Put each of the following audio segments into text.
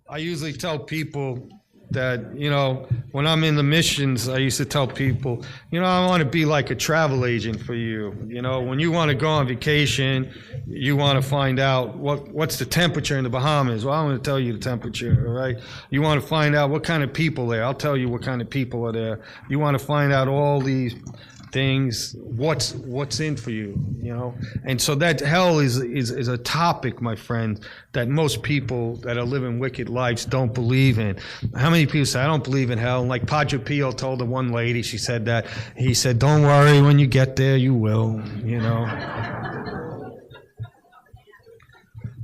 I usually tell people that, when I'm in the missions, I used to tell people, I want to be like a travel agent for you. When you want to go on vacation, you want to find out what's the temperature in the Bahamas. Well, I'm going to tell you the temperature, all right? You want to find out what kind of people there. I'll tell you what kind of people are there. You want to find out all these things, what's in for you, and so that hell is a topic, my friend, that most people that are living wicked lives don't believe in. How many people say, I don't believe in hell? Like Padre Pio told the one lady, she said that, he said, don't worry, when you get there you will,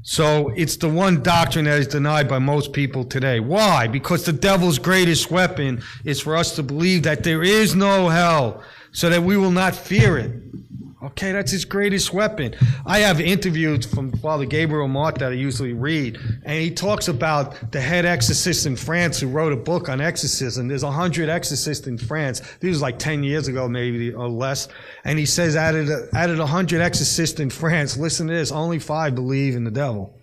So it's the one doctrine that is denied by most people today. Why? Because the devil's greatest weapon is for us to believe that there is no hell, so that we will not fear it. Okay, that's his greatest weapon. I have interviews from Father Gabriel Mart that I usually read, and he talks about the head exorcist in France who wrote a book on exorcism. There's 100 exorcists in France. This was like 10 years ago, maybe, or less. And he says out of the 100 exorcists in France, listen to this, only 5 believe in the devil.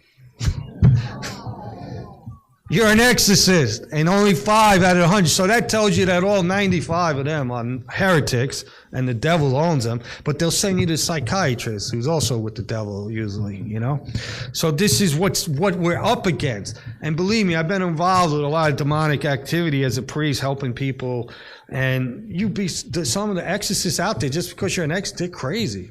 You're an exorcist, and only 5 out of 100. So that tells you that all 95 of them are heretics, and the devil owns them. But they'll send you to a psychiatrist who's also with the devil, usually, So this is what we're up against. And believe me, I've been involved with a lot of demonic activity as a priest, helping people. And some of the exorcists out there, just because you're an exorcist, they're crazy.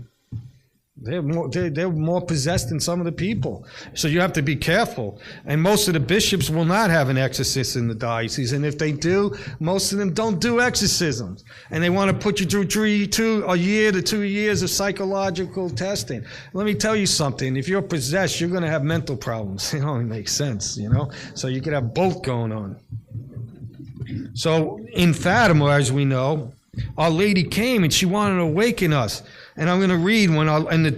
They're more possessed than some of the people. So you have to be careful. And most of the bishops will not have an exorcist in the diocese. And if they do, most of them don't do exorcisms. And they want to put you through a year to 2 years of psychological testing. Let me tell you something. If you're possessed, you're going to have mental problems. It only makes sense, So you could have both going on. So in Fatima, as we know, Our Lady came and she wanted to awaken us. And I'm going to read in the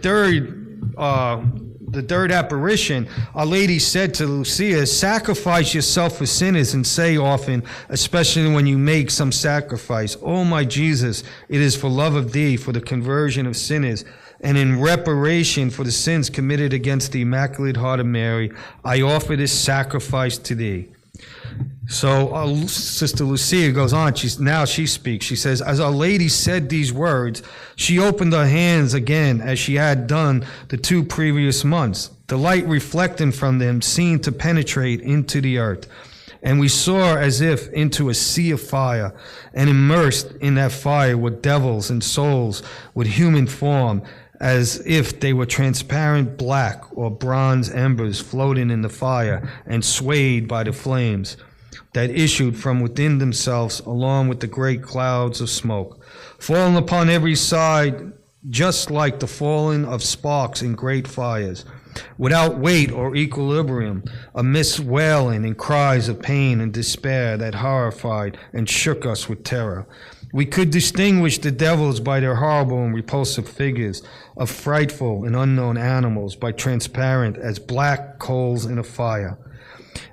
third apparition, Our Lady said to Lucia, sacrifice yourself for sinners and say often, especially when you make some sacrifice, oh my Jesus, it is for love of thee, for the conversion of sinners, and in reparation for the sins committed against the Immaculate Heart of Mary, I offer this sacrifice to thee. So Sister Lucia goes on, she speaks. She says, as Our Lady said these words, she opened her hands again as she had done the 2 previous months. The light reflecting from them seemed to penetrate into the earth. And we saw as if into a sea of fire, and immersed in that fire were devils and souls with human form, as if they were transparent black or bronze embers floating in the fire and swayed by the flames that issued from within themselves along with the great clouds of smoke, falling upon every side just like the falling of sparks in great fires, without weight or equilibrium, amidst wailing and cries of pain and despair that horrified and shook us with terror. We could distinguish the devils by their horrible and repulsive figures of frightful and unknown animals, by transparent as black coals in a fire.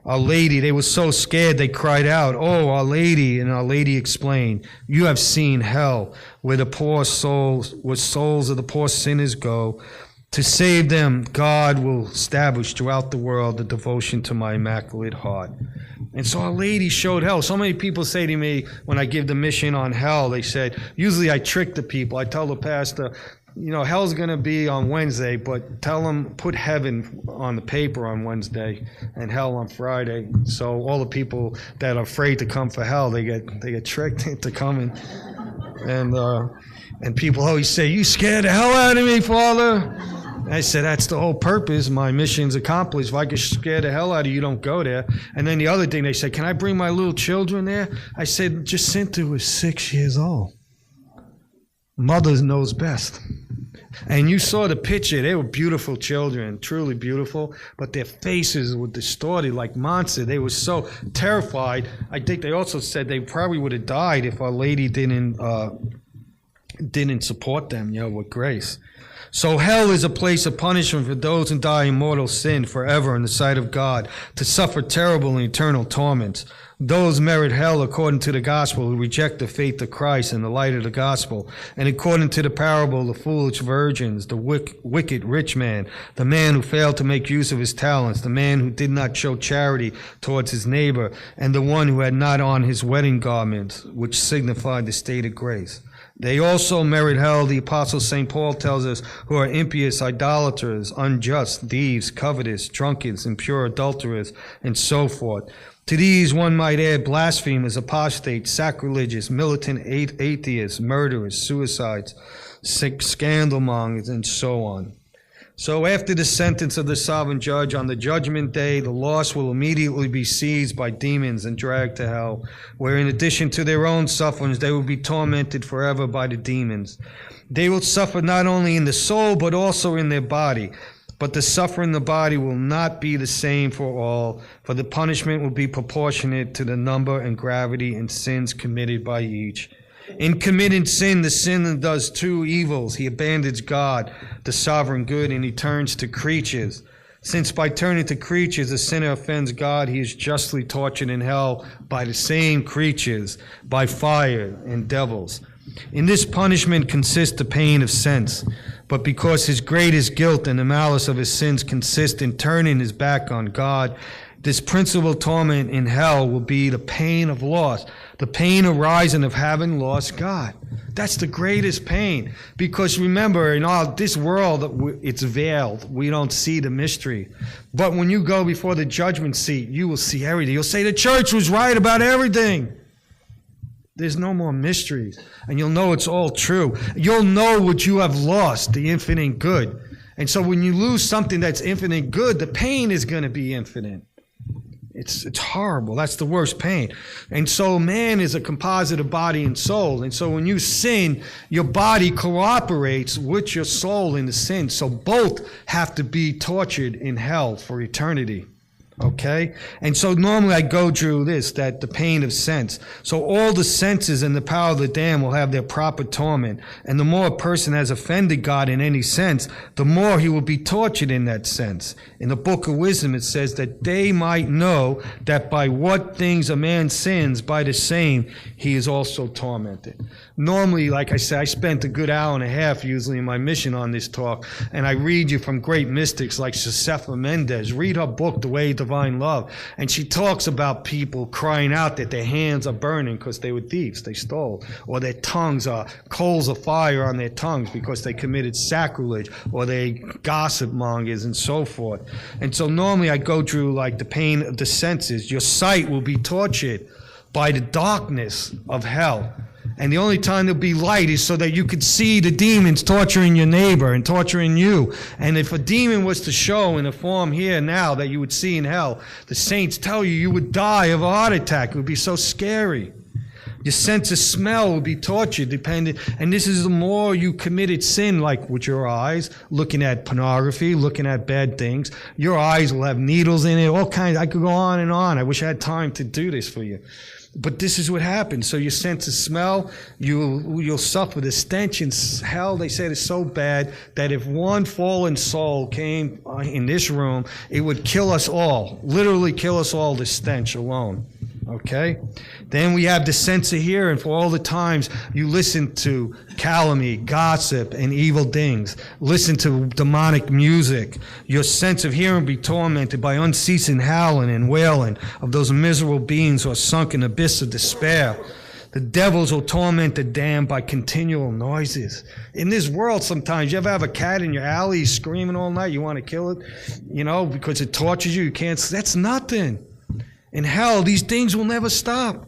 Our Lady, they were so scared they cried out, oh, Our Lady, and Our Lady explained, you have seen hell, where souls of the poor sinners go. To save them, God will establish throughout the world the devotion to my Immaculate Heart. And so Our Lady showed hell. So many people say to me when I give the mission on hell, they said, usually I trick the people. I tell the pastor, hell's going to be on Wednesday, but tell them put heaven on the paper on Wednesday and hell on Friday. So all the people that are afraid to come for hell, they get tricked into coming. And people always say, you scared the hell out of me, Father. I said, that's the whole purpose. My mission's accomplished. If I could scare the hell out of you, don't go there. And then the other thing, they said, can I bring my little children there? I said, Jacinta was 6 years old. Mother knows best. And you saw the picture. They were beautiful children, truly beautiful, but their faces were distorted like monsters. They were so terrified. I think they also said they probably would have died if Our Lady didn't didn't support them, with grace. So hell is a place of punishment for those who die in mortal sin forever in the sight of God, to suffer terrible and eternal torments. Those merit hell according to the gospel who reject the faith of Christ and the light of the gospel, and according to the parable of the foolish virgins, the wicked rich man, the man who failed to make use of his talents, the man who did not show charity towards his neighbor, and the one who had not on his wedding garments, which signified the state of grace. They also merit hell, the Apostle St. Paul tells us, who are impious, idolaters, unjust, thieves, covetous, drunkards, impure adulterers, and so forth. To these one might add blasphemers, apostates, sacrilegious, militant atheists, murderers, suicides, scandalmongers, and so on. So after the sentence of the sovereign judge on the judgment day, the lost will immediately be seized by demons and dragged to hell, where in addition to their own sufferings, they will be tormented forever by the demons. They will suffer not only in the soul, but also in their body. But the suffering in the body will not be the same for all, for the punishment will be proportionate to the number and gravity and sins committed by each. In committing sin, the sinner does two evils. He abandons God, the sovereign good, and he turns to creatures. Since by turning to creatures, the sinner offends God, he is justly tortured in hell by the same creatures, by fire and devils. In this punishment consists the pain of sense, but because his greatest guilt and the malice of his sins consist in turning his back on God, this principal torment in hell will be the pain of loss, the pain arising of having lost God. That's the greatest pain. Because remember, in all this world, it's veiled. We don't see the mystery. But when you go before the judgment seat, you will see everything. You'll say the church was right about everything. There's no more mysteries. And you'll know it's all true. You'll know what you have lost, the infinite good. And so when you lose something that's infinite good, the pain is going to be infinite. It's horrible. That's the worst pain. And so man is a composite of body and soul. And so when you sin, your body cooperates with your soul in the sin. So both have to be tortured in hell for eternity. Okay? And so normally I go through this, that the pain of sense. So all the senses and the power of the damned will have their proper torment. And the more a person has offended God in any sense, the more he will be tortured in that sense. In the book of wisdom it says that they might know that by what things a man sins, by the same he is also tormented. Normally, like I said, I spent a good hour and a half usually in my mission on this talk, and I read you from great mystics like Josefa Mendez. Read her book, The Way of Divine Love, and she talks about people crying out that their hands are burning because they were thieves, they stole, or their tongues are coals of fire on their tongues because they committed sacrilege, or they gossip mongers and so forth. And so normally I go through like the pain of the senses. Your sight will be tortured by the darkness of hell. And the only time there'll be light is so that you could see the demons torturing your neighbor and torturing you. And if a demon was to show in a form here now that you would see in hell, the saints tell you you would die of a heart attack. It would be so scary. Your sense of smell will be tortured, depending. And this is the more you committed sin, like with your eyes, looking at pornography, looking at bad things. Your eyes will have needles in it, all kinds. I could go on and on. I wish I had time to do this for you. But this is what happens. So your sense of smell, you'll suffer. The stench in hell, they said, is so bad that if one fallen soul came in this room, it would kill us all. Literally kill us all, the stench alone. Okay? Then we have the sense of hearing. For all the times you listen to calumny, gossip, and evil things, listen to demonic music, your sense of hearing be tormented by unceasing howling and wailing of those miserable beings who are sunk in the abyss of despair. The devils will torment the damned by continual noises. In this world sometimes, you ever have a cat in your alley screaming all night, you want to kill it, because it tortures you, you can't, that's nothing. In hell, these things will never stop.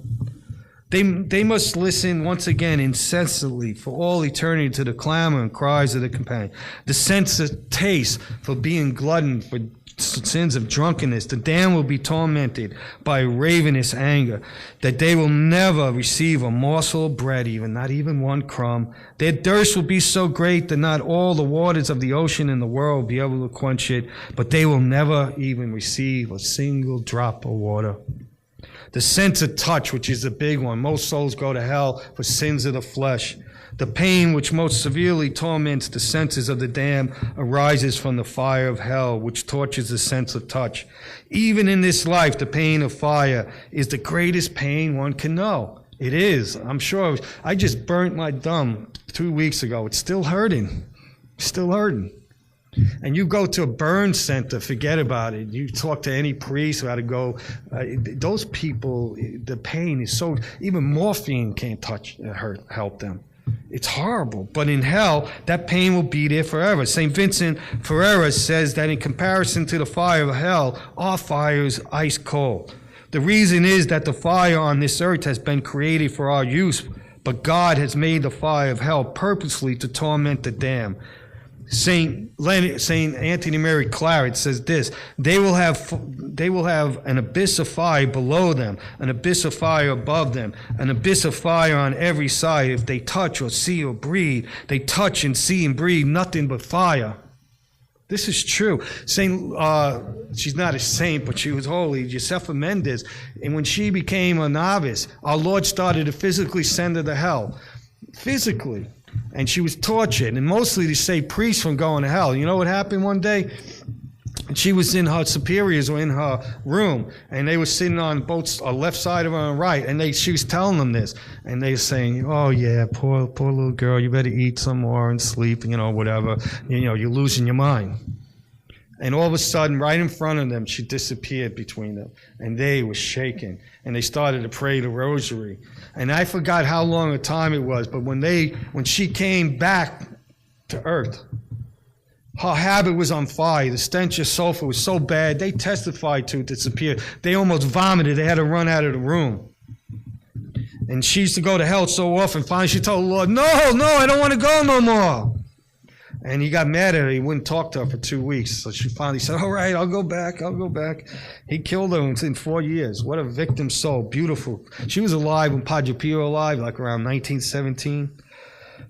They must listen once again incessantly for all eternity to the clamor and cries of the companion. The sense of taste for being glutton for sins of drunkenness. The damned will be tormented by ravenous anger, that they will never receive a morsel of bread, not even one crumb. Their thirst will be so great that not all the waters of the ocean in the world will be able to quench it, but they will never even receive a single drop of water. The sense of touch, which is the big one. Most souls go to hell for sins of the flesh. The pain which most severely torments the senses of the damned arises from the fire of hell, which tortures the sense of touch. Even in this life, the pain of fire is the greatest pain one can know. It is. I'm sure. I just burnt my thumb 2 weeks ago. It's still hurting. Still hurting. And you go to a burn center, forget about it. You talk to any priest who had to go. Those people, the pain is so, even morphine can't help them. It's horrible. But in hell, that pain will be there forever. St. Vincent Ferreira says that in comparison to the fire of hell, our fire is ice cold. The reason is that the fire on this earth has been created for our use, but God has made the fire of hell purposely to torment the damned. Saint Anthony Mary Claret says this: they will have an abyss of fire below them, an abyss of fire above them, an abyss of fire on every side. If they touch or see or breathe, they touch and see and breathe nothing but fire. This is true. She's not a saint, but she was holy, Josefa Mendez. And when she became a novice, our Lord started to physically send her to hell. Physically. And she was tortured, and mostly to save priests from going to hell. You know what happened one day? She was in her superiors or in her room, and they were sitting on both left side of her and right, and she was telling them this, and they were saying, "Oh yeah, poor little girl, you better eat some more and sleep, whatever. You're losing your mind." And all of a sudden, right in front of them, she disappeared between them. And they were shaken. And they started to pray the rosary. And I forgot how long a time it was, but when she came back to earth, her habit was on fire. The stench of sulfur was so bad, they testified to it disappeared. They almost vomited. They had to run out of the room. And she used to go to hell so often. Finally, she told the Lord, no, I don't want to go no more. And he got mad at her. He wouldn't talk to her for 2 weeks. So she finally said, all right, I'll go back. He killed her in 4 years. What a victim soul. Beautiful. She was alive when Padre Pio was alive, like around 1917.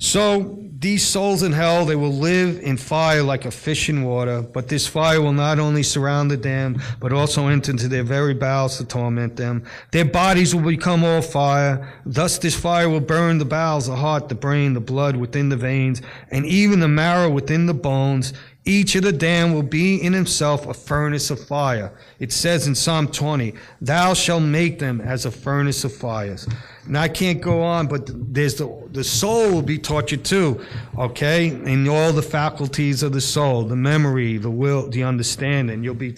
So these souls in hell, they will live in fire like a fish in water. But this fire will not only surround the damned, but also enter into their very bowels to torment them. Their bodies will become all fire. Thus this fire will burn the bowels, the heart, the brain, the blood within the veins, and even the marrow within the bones. Each of the damned will be in himself a furnace of fire. It says in Psalm 20, thou shalt make them as a furnace of fires. Now I can't go on, but there's the soul will be tortured too, okay? In all the faculties of the soul, the memory, the will, the understanding, you'll be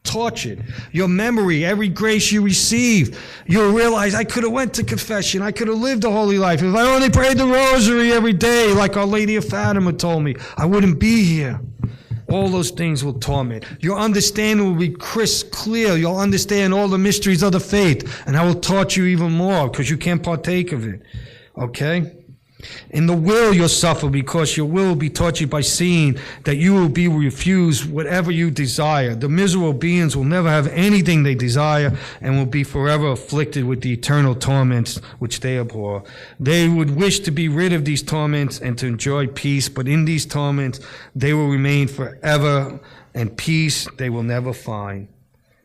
tortured. Your memory, every grace you receive, you'll realize I could have went to confession. I could have lived a holy life. If I only prayed the rosary every day, like Our Lady of Fatima told me, I wouldn't be here. All those things will torment. Your understanding will be crystal clear. You'll understand all the mysteries of the faith, and I will torture you even more because you can't partake of it. Okay? In the will you'll suffer because your will be tortured by seeing that you will be refused whatever you desire. The miserable beings will never have anything they desire and will be forever afflicted with the eternal torments which they abhor. They would wish to be rid of these torments and to enjoy peace, but in these torments they will remain forever, and peace they will never find.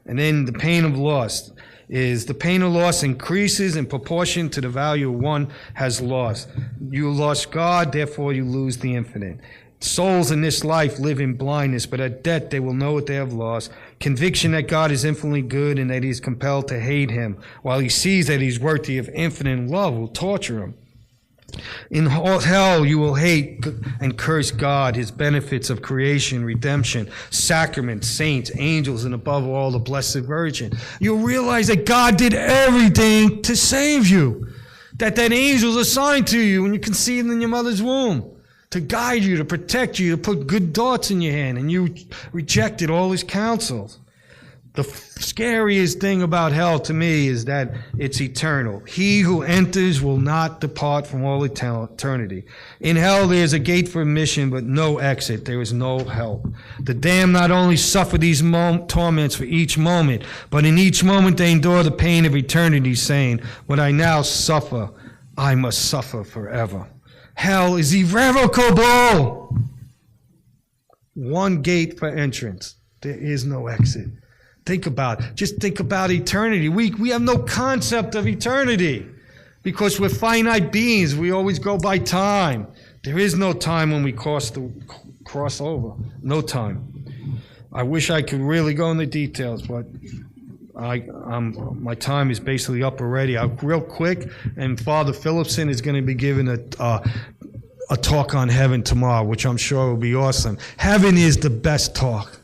And then the pain of loss is the pain of loss increases in proportion to the value one has lost. You lost God, therefore you lose the infinite. Souls in this life live in blindness, but at death they will know what they have lost. Conviction that God is infinitely good and that he is compelled to hate him, while he sees that he's worthy of infinite love, will torture him. In hell you will hate and curse God, his benefits of creation, redemption, sacraments, saints, angels, and above all the Blessed Virgin. You'll realize that God did everything to save you, that angel's assigned to you when you conceived in your mother's womb, to guide you, to protect you, to put good thoughts in your hand, and you rejected all his counsels. The scariest thing about hell to me is that it's eternal. He who enters will not depart from all eternity. In hell there is a gate for admission, but no exit. There is no help. The damned not only suffer these torments for each moment, but in each moment they endure the pain of eternity, saying, what I now suffer, I must suffer forever. Hell is irrevocable. One gate for entrance. There is no exit. Think about it. Just think about eternity. We have no concept of eternity because we're finite beings. We always go by time. There is no time when we cross over. No time. I wish I could really go into details, but my time is basically up already. Real quick, and Father Phillipson is going to be giving a talk on heaven tomorrow, which I'm sure will be awesome. Heaven is the best talk.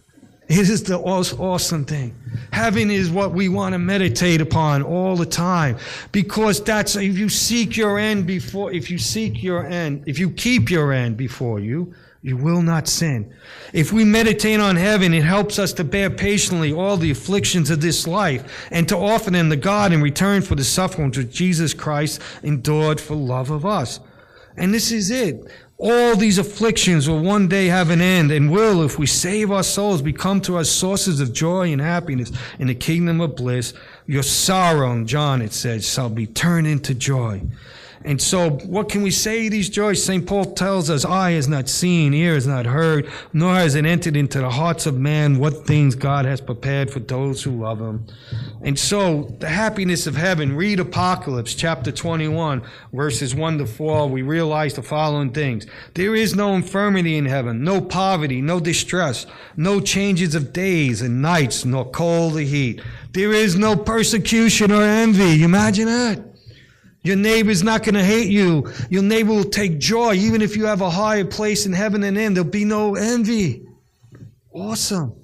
It is the awesome thing. Heaven is what we want to meditate upon all the time, because that's if you keep your end before you, you will not sin. If we meditate on heaven, it helps us to bear patiently all the afflictions of this life and to offer them to God in return for the sufferings which Jesus Christ endured for love of us. And this is it. All these afflictions will one day have an end and will, if we save our souls, become to us sources of joy and happiness in the kingdom of bliss. Your sorrow, in John it says, shall be turned into joy. And so what can we say to these joys? St. Paul tells us, eye has not seen, ear has not heard, nor has it entered into the hearts of man what things God has prepared for those who love him. And so the happiness of heaven, read Apocalypse chapter 21, verses 1 to 4, we realize the following things. There is no infirmity in heaven, no poverty, no distress, no changes of days and nights, nor cold or heat. There is no persecution or envy. You imagine that? Your neighbor's not going to hate you. Your neighbor will take joy. Even if you have a higher place in heaven than them, there'll be no envy. Awesome.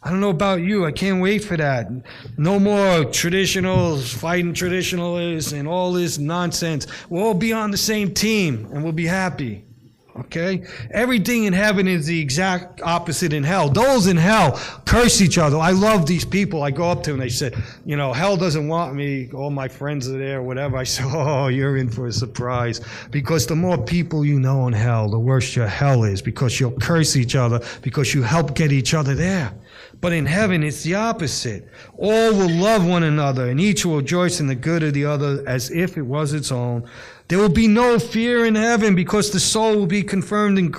I don't know about you. I can't wait for that. No more traditionals fighting traditionalists and all this nonsense. We'll all be on the same team and we'll be happy. Okay? Everything in heaven is the exact opposite in hell. Those in hell curse each other. I love these people. I go up to them and they say, hell doesn't want me. All my friends are there, whatever. I say, oh, you're in for a surprise. Because the more people you know in hell, the worse your hell is. Because you'll curse each other because you help get each other there. But in heaven, it's the opposite. All will love one another, and each will rejoice in the good of the other as if it was its own. There will be no fear in heaven because the soul will be confirmed in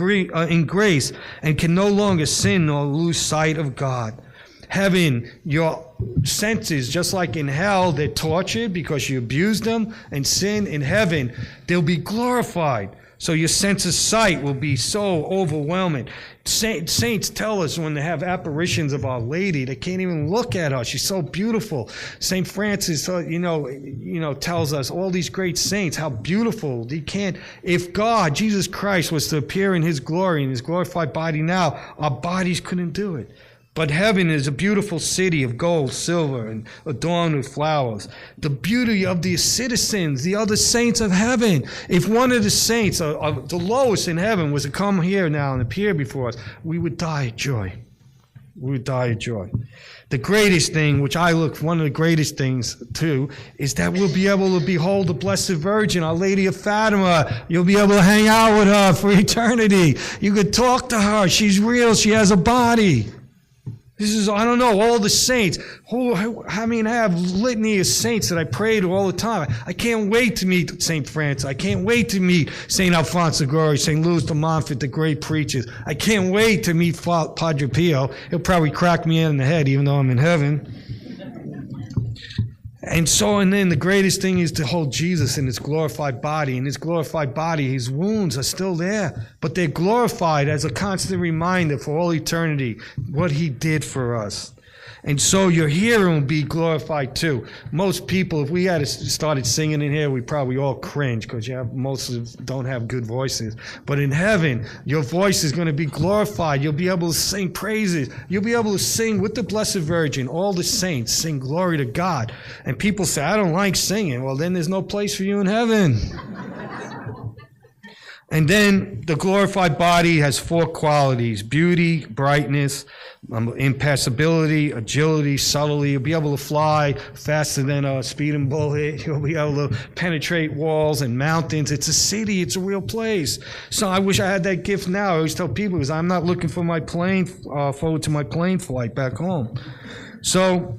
grace and can no longer sin nor lose sight of God. Heaven, your senses, just like in hell, they're tortured because you abuse them and sin. In heaven, they'll be glorified. So your sense of sight will be so overwhelming. Saints tell us when they have apparitions of Our Lady, they can't even look at her. She's so beautiful. St. Francis, tells us all these great saints, how beautiful. If God, Jesus Christ, was to appear in his glory, in his glorified body now, our bodies couldn't do it. But heaven is a beautiful city of gold, silver, and adorned with flowers. The beauty of the citizens, the other saints of heaven. If one of the saints, the lowest in heaven, was to come here now and appear before us, we would die of joy. We would die of joy. The greatest thing, one of the greatest things too, is that we'll be able to behold the Blessed Virgin, Our Lady of Fatima. You'll be able to hang out with her for eternity. You could talk to her. She's real. She has a body. This is, all the saints. I have litany of saints that I pray to all the time. I can't wait to meet St. Francis. I can't wait to meet St. Alfonso Gori, St. Louis de Montfort, the great preachers. I can't wait to meet Padre Pio. He'll probably crack me in the head even though I'm in heaven. And then the greatest thing is to hold Jesus in his glorified body. In his glorified body, his wounds are still there, but they're glorified as a constant reminder for all eternity what he did for us. And so your hearing will be glorified too. Most people, if we had started singing in here, we probably all cringe because most of them don't have good voices. But in heaven, your voice is going to be glorified. You'll be able to sing praises. You'll be able to sing with the Blessed Virgin. All the saints sing glory to God. And people say, I don't like singing. Well, then there's no place for you in heaven. And then the glorified body has 4 qualities: beauty, brightness, impassibility, agility, subtlety. You'll be able to fly faster than a speeding bullet. You'll be able to penetrate walls and mountains. It's a city. It's a real place. So I wish I had that gift now. I always tell people, because I'm not looking for my forward to my plane flight back home. So,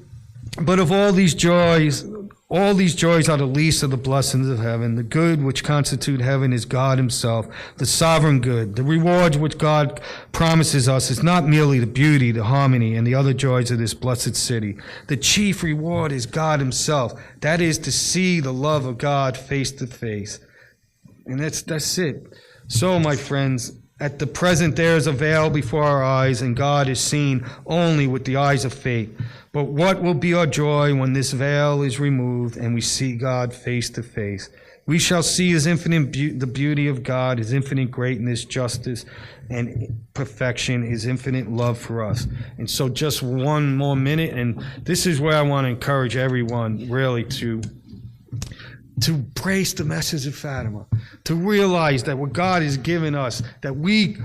but of all these joys, All these joys are the least of the blessings of heaven. The good which constitute heaven is God himself, the sovereign good. The rewards which God promises us is not merely the beauty, the harmony, and the other joys of this blessed city. The chief reward is God himself. That is to see the love of God face to face. And that's it. So, my friends, at the present there is a veil before our eyes, and God is seen only with the eyes of faith. But what will be our joy when this veil is removed and we see God face to face? We shall see his infinite the beauty of God, his infinite greatness, justice, and perfection, his infinite love for us. And so just one more minute, and this is where I want to encourage everyone really to embrace the message of Fatima, to realize that what God has given us, that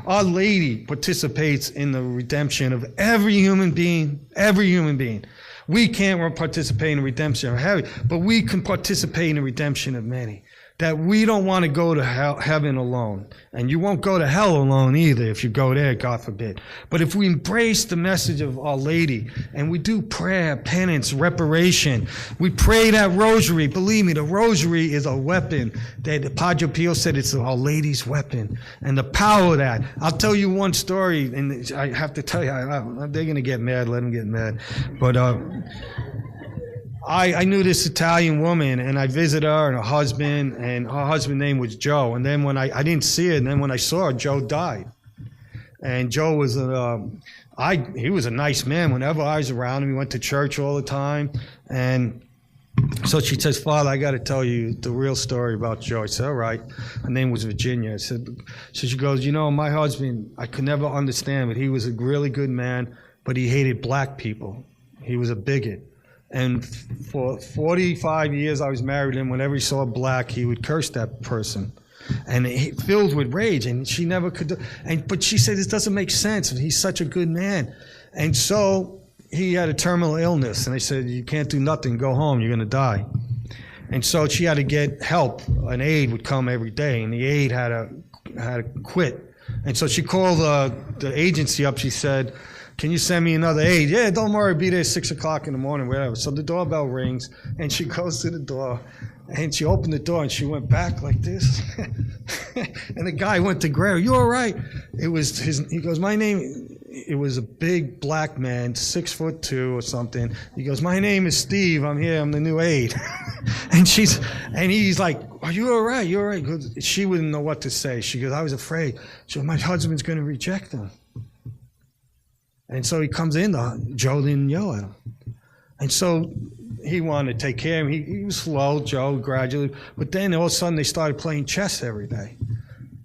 Our Lady participates in the redemption of every human being, We can't participate in the redemption of heaven, but we can participate in the redemption of many. That we don't want to go to heaven alone. And you won't go to hell alone either if you go there, God forbid. But if we embrace the message of Our Lady, and we do prayer, penance, reparation, we pray that rosary. Believe me, the rosary is a weapon. That Padre Pio said it's Our Lady's weapon. And the power of that. I'll tell you one story, and I have to tell you, they're going to get mad, let them get mad. But I knew this Italian woman, and I visited her and her husband's name was Joe. And then when I didn't see her, and then when I saw her, Joe died. And Joe was he was a nice man. Whenever I was around him, he went to church all the time. And so she says, Father, I got to tell you the real story about Joe. I said, all right. Her name was Virginia. So she goes, my husband, I could never understand, but he was a really good man, but he hated black people. He was a bigot. And for 45 years I was married to him, whenever he saw black, he would curse that person. And filled with rage, and she never could but she said, this doesn't make sense. He's such a good man. And so he had a terminal illness, and they said, you can't do nothing, go home, you're going to die. And so she had to get help. An aide would come every day, and the aide had to quit. And so she called the agency up. She said, can you send me another aide? Yeah, don't worry, be there 6 o'clock in the morning, whatever. So the doorbell rings, and she goes to the door, and she opened the door, and she went back like this. And the guy went to grab her. You all right? He goes, my name, it was a big black man, 6'2" or something. He goes, my name is Steve. I'm here. I'm the new aide. And he's like, are you all right? You all right? She wouldn't know what to say. She goes, I was afraid. She goes, my husband's going to reject him. And so he comes in, Joe didn't yell at him. And so he wanted to take care of him. He was slow, Joe, gradually. But then all of a sudden they started playing chess every day.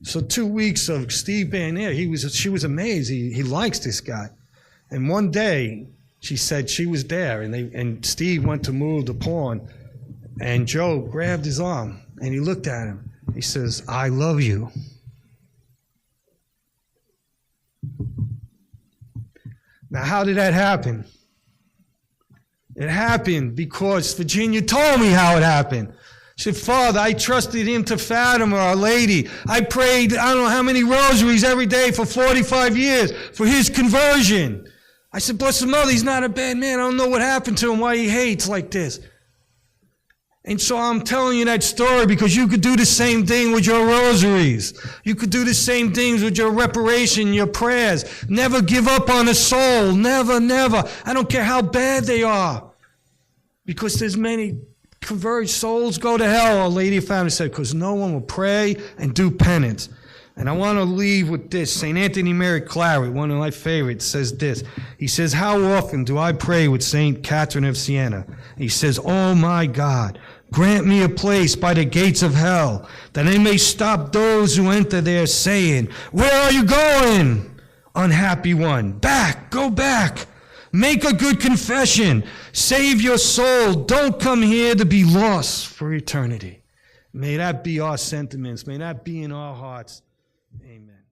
So 2 weeks of Steve being there, she was amazed. He likes this guy. And one day, she said she was there, and Steve went to move the pawn, and Joe grabbed his arm, and he looked at him. He says, I love you. Now, how did that happen? It happened because Virginia told me how it happened. She said, Father, I trusted him to Fatima, Our Lady. I prayed, I don't know how many rosaries every day for 45 years for his conversion. I said, bless his mother, he's not a bad man. I don't know what happened to him, why he hates like this. And so I'm telling you that story because you could do the same thing with your rosaries. You could do the same things with your reparation, your prayers. Never give up on a soul. Never, never. I don't care how bad they are. Because there's many converged souls go to hell, Our Lady of Fatima said, because no one will pray and do penance. And I want to leave with this. St. Anthony Mary Claret, one of my favorites, says this. He says, how often do I pray with St. Catherine of Siena? He says, oh my God, grant me a place by the gates of hell, that I may stop those who enter there, saying, where are you going, unhappy one? Back, go back. Make a good confession. Save your soul. Don't come here to be lost for eternity. May that be our sentiments. May that be in our hearts. Amen.